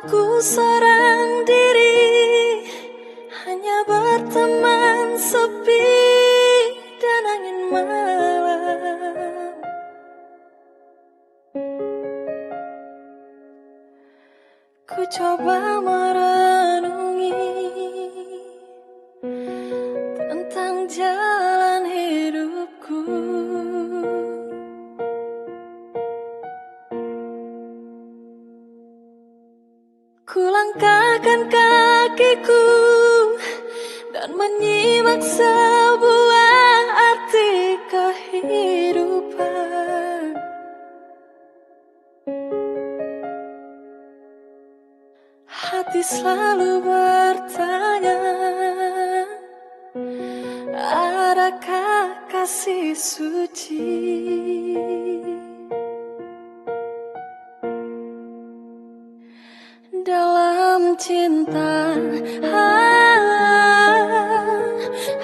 Aku seorang diri, hanya berteman sepi dan angin malam. Ku coba merenungi tentang jalan hidupku. Ku langkahkan kakiku dan menyimak sebuah arti kehidupan. Hati selalu bertanya, adakah kasih suci? Dalam cinta,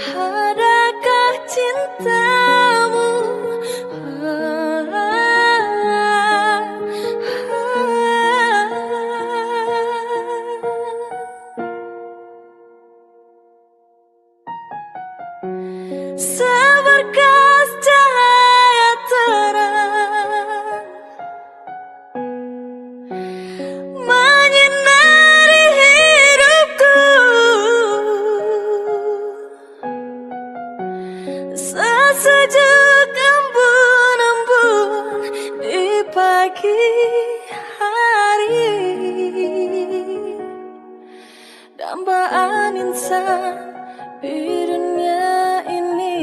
adakah cintamu? Seberkas cahaya terang menyinari hidupku, sesejuk embun-embun di pagi hari, dambaan insan di dunia ini.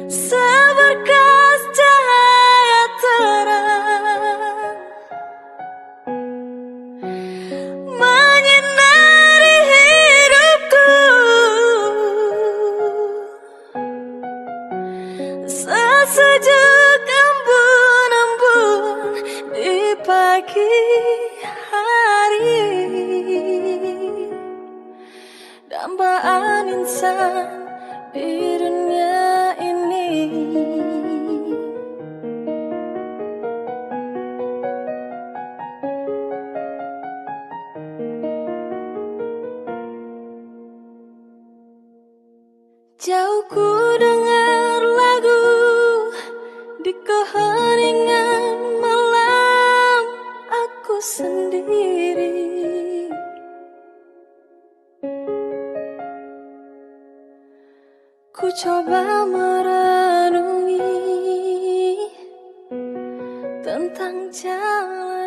Seberkas cahaya terang menyinari hidupku, sesejuk embun-embun di pagi hari, dambaan insan di dunia ini. Jauh ku dengar lagu di keheningan malam, aku sendiri. Ku coba merenungi tentang jalan